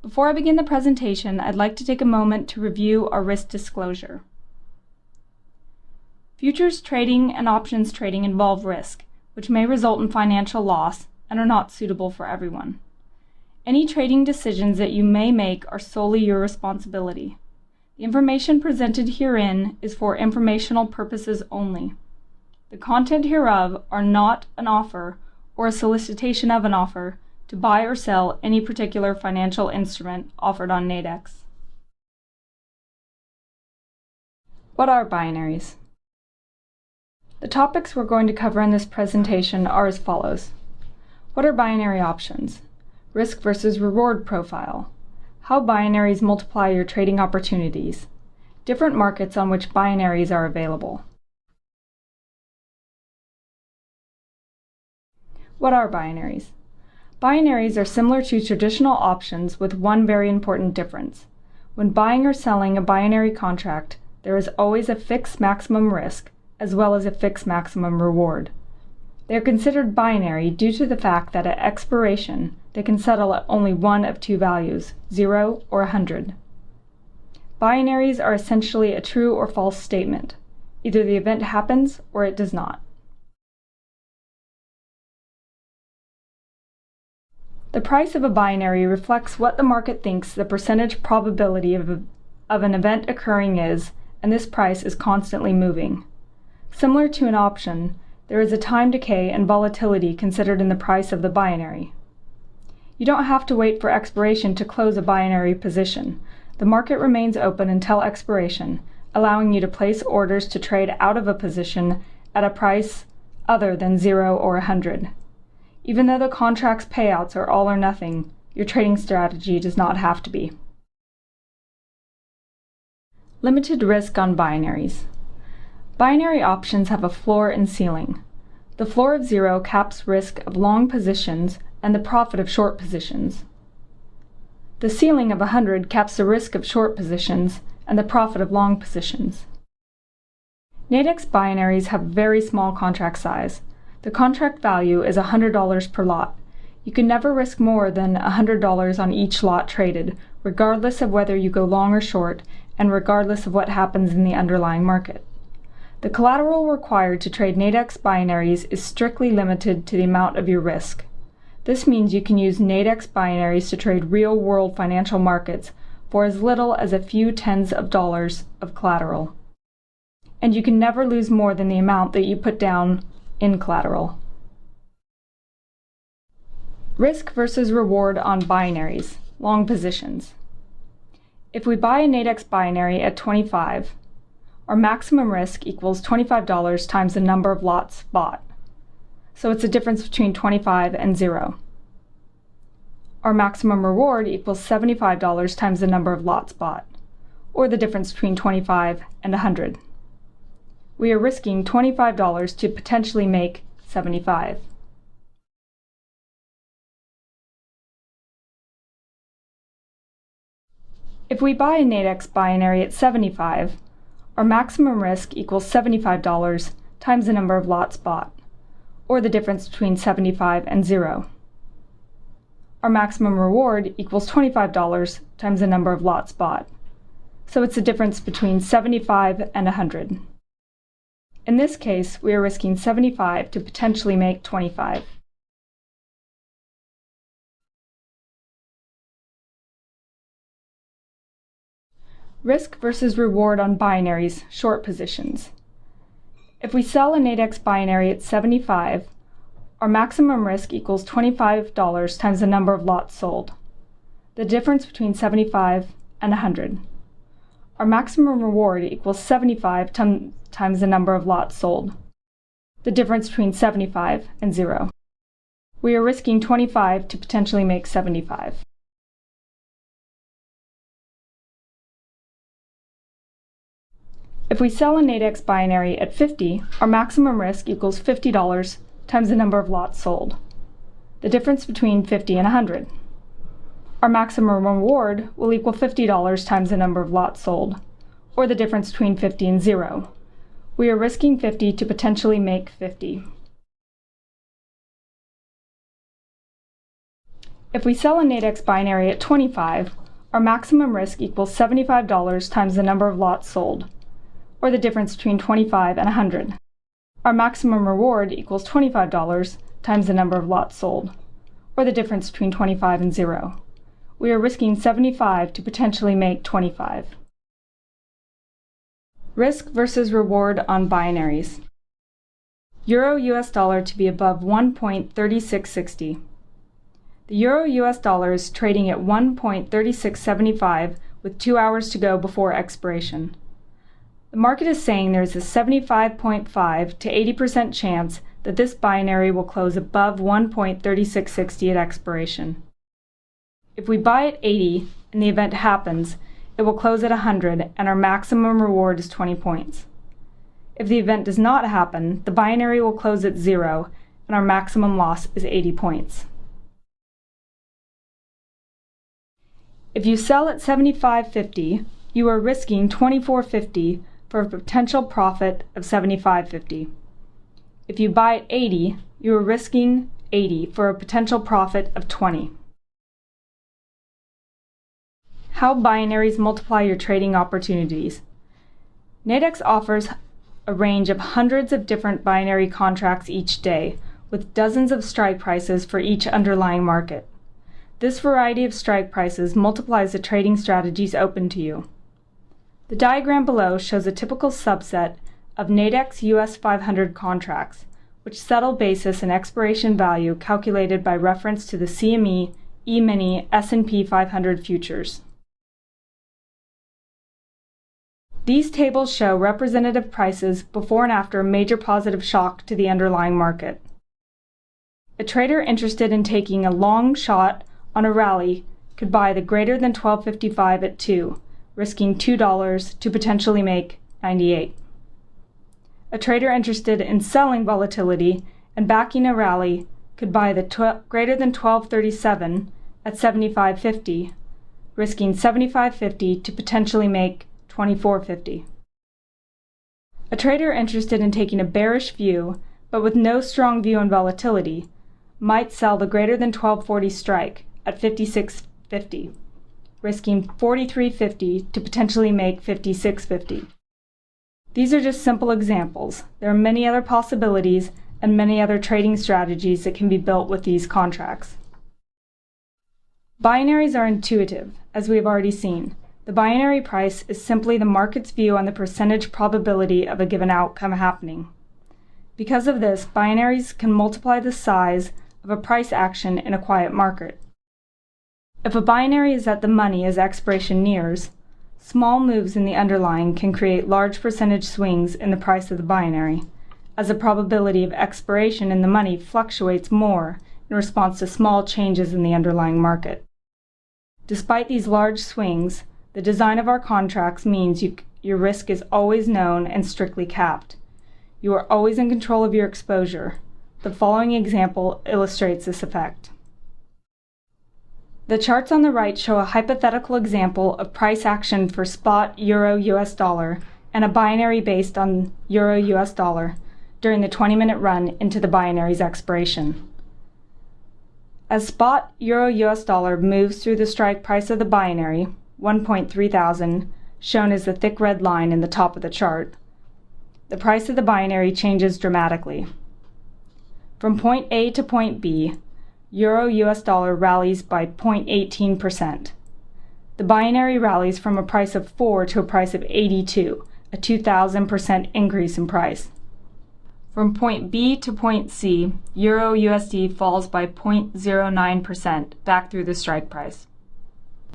Before I begin the presentation, I'd like to take a moment to review our risk disclosure. Futures trading and options trading involve risk, which may result in financial loss and are not suitable for everyone. Any trading decisions that you may make are solely your responsibility. The information presented herein is for informational purposes only. The content hereof are not an offer or a solicitation of an offer to buy or sell any particular financial instrument offered on Nadex. What are binaries? The topics we're going to cover in this presentation are as follows. What are binary options? Risk versus reward profile. How binaries multiply your trading opportunities. Different markets on which binaries are available. What are binaries? Binaries are similar to traditional options with one very important difference. When buying or selling a binary contract, there is always a fixed maximum risk as well as a fixed maximum reward. They are considered binary due to the fact that at expiration, they can settle at only one of two values, 0 or 100. Binaries are essentially a true or false statement. Either the event happens or it does not. The price of a binary reflects what the market thinks the percentage probability of an event occurring is, and this price is constantly moving. Similar to an option, there is a time decay and volatility considered in the price of the binary. You don't have to wait for expiration to close a binary position. The market remains open until expiration, allowing you to place orders to trade out of a position at a price other than 0 or 100. Even though the contract's payouts are all or nothing, your trading strategy does not have to be. Limited risk on binaries. Binary options have a floor and ceiling. The floor of 0 caps risk of long positions and the profit of short positions. The ceiling of 100 caps the risk of short positions and the profit of long positions. Nadex binaries have very small contract size. The contract value is $100 per lot. You can never risk more than $100 on each lot traded, regardless of whether you go long or short, and regardless of what happens in the underlying market. The collateral required to trade Nadex binaries is strictly limited to the amount of your risk. This means you can use Nadex binaries to trade real-world financial markets for as little as a few tens of dollars of collateral. And you can never lose more than the amount that you put down in collateral. Risk versus reward on binaries, long positions. If we buy a Nadex binary at 25, our maximum risk equals $25 times the number of lots bought. So it's the difference between 25 and 0. Our maximum reward equals $75 times the number of lots bought, or the difference between 25 and 100. We are risking $25 to potentially make $75. If we buy a Nadex binary at 75, our maximum risk equals $75 times the number of lots bought, or the difference between 75 and 0. Our maximum reward equals $25 times the number of lots bought, so it's the difference between 75 and 100. In this case, we are risking 75 to potentially make 25. Risk versus reward on binaries, short positions. If we sell a Nadex binary at 75, our maximum risk equals $25 times the number of lots sold, the difference between 75 and 100. Our maximum reward equals 75 times the number of lots sold, the difference between 75 and 0. We are risking 25 to potentially make 75. If we sell a Nadex binary at 50, our maximum risk equals $50 times the number of lots sold, the difference between 50 and 100. Our maximum reward will equal $50 times the number of lots sold, or the difference between 50 and 0. We are risking 50 to potentially make 50. If we sell a Nadex binary at 25, our maximum risk equals $75 times the number of lots sold, or the difference between 25 and 100. Our maximum reward equals $25 times the number of lots sold, or the difference between 25 and 0. We are risking 75 to potentially make 25. Risk versus reward on binaries. Euro-US dollar to be above 1.3660. The Euro-US dollar is trading at 1.3675 with 2 hours to go before expiration. The market is saying there is a 75.5 to 80% chance that this binary will close above 1.3660 at expiration. If we buy at 80 and the event happens, it will close at 100 and our maximum reward is 20 points. If the event does not happen, the binary will close at 0 and our maximum loss is 80 points. If you sell at 75.50, you are risking 24.50 for a potential profit of 75.50. If you buy at 80, you are risking 80 for a potential profit of 20. How binaries multiply your trading opportunities. Nadex offers a range of hundreds of different binary contracts each day, with dozens of strike prices for each underlying market. This variety of strike prices multiplies the trading strategies open to you. The diagram below shows a typical subset of Nadex US 500 contracts, which settle basis and expiration value calculated by reference to the CME, E-mini, S&P 500 futures. These tables show representative prices before and after a major positive shock to the underlying market. A trader interested in taking a long shot on a rally could buy the greater than 12.55 at 2, risking $2 to potentially make 98. A trader interested in selling volatility and backing a rally could buy the greater than 12.37 at 75.50, risking 75.50 to potentially make 24.50. A trader interested in taking a bearish view, but with no strong view on volatility, might sell the greater than 12.40 strike at 56.50, risking 43.50 to potentially make 56.50. These are just simple examples. There are many other possibilities and many other trading strategies that can be built with these contracts. Binaries are intuitive, as we have already seen. The binary price is simply the market's view on the percentage probability of a given outcome happening. Because of this, binaries can multiply the size of a price action in a quiet market. If a binary is at the money as expiration nears, small moves in the underlying can create large percentage swings in the price of the binary, as the probability of expiration in the money fluctuates more in response to small changes in the underlying market. Despite these large swings, the design of our contracts means your risk is always known and strictly capped. You are always in control of your exposure. The following example illustrates this effect. The charts on the right show a hypothetical example of price action for spot Euro-US dollar and a binary based on Euro-US dollar during the 20-minute run into the binary's expiration. As spot Euro-US dollar moves through the strike price of the binary, 1.3000, shown as the thick red line in the top of the chart, the price of the binary changes dramatically. From point A to point B, Euro-US dollar rallies by 0.18%. The binary rallies from a price of 4 to a price of 82, a 2,000% increase in price. From point B to point C, Euro-USD falls by 0.09% back through the strike price.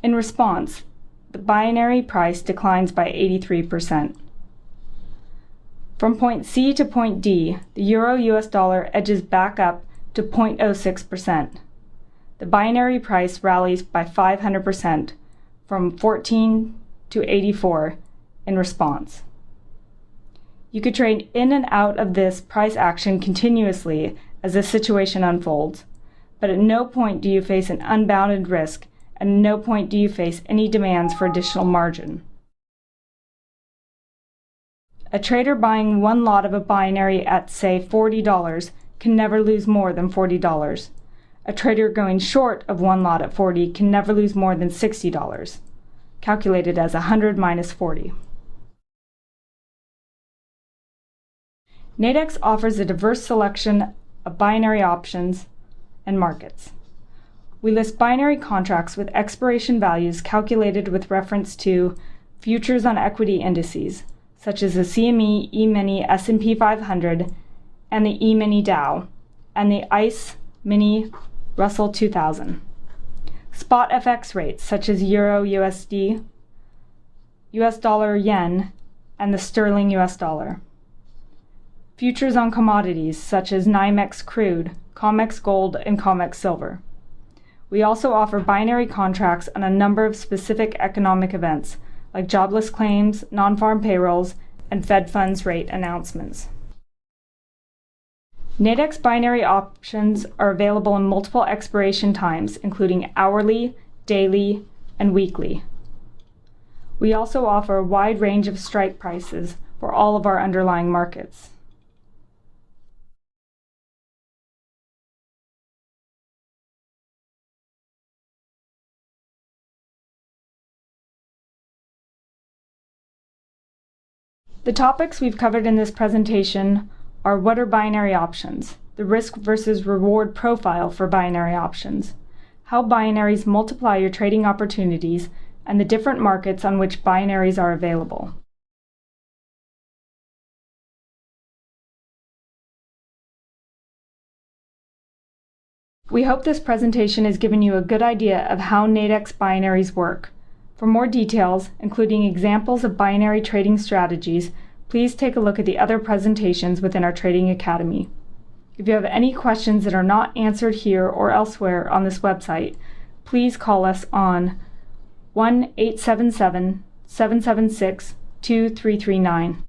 In response, the binary price declines by 83%. From point C to point D, the Euro-US dollar edges back up to 0.06%. The binary price rallies by 500% from 14 to 84 in response. You could trade in and out of this price action continuously as the situation unfolds, but at no point do you face an unbounded risk, and at no point do you face any demands for additional margin. A trader buying one lot of a binary at, say, $40 can never lose more than $40. A trader going short of one lot at 40 can never lose more than $60, calculated as 100 minus 40. Nadex offers a diverse selection of binary options and markets. We list binary contracts with expiration values calculated with reference to futures on equity indices, such as the CME E-mini S&P 500 and the E-mini Dow, and the ICE Mini Russell 2000. Spot FX rates such as Euro USD, US dollar yen, and the sterling US dollar. Futures on commodities such as NYMEX crude, COMEX gold, and COMEX silver. We also offer binary contracts on a number of specific economic events like jobless claims, non-farm payrolls, and Fed funds rate announcements. Nadex binary options are available in multiple expiration times, including hourly, daily, and weekly. We also offer a wide range of strike prices for all of our underlying markets. The topics we've covered in this presentation are what are binary options, the risk versus reward profile for binary options, how binaries multiply your trading opportunities, and the different markets on which binaries are available. We hope this presentation has given you a good idea of how Nadex binaries work. For more details, including examples of binary trading strategies, please take a look at the other presentations within our Trading Academy. If you have any questions that are not answered here or elsewhere on this website, please call us on 1-877-776-2339.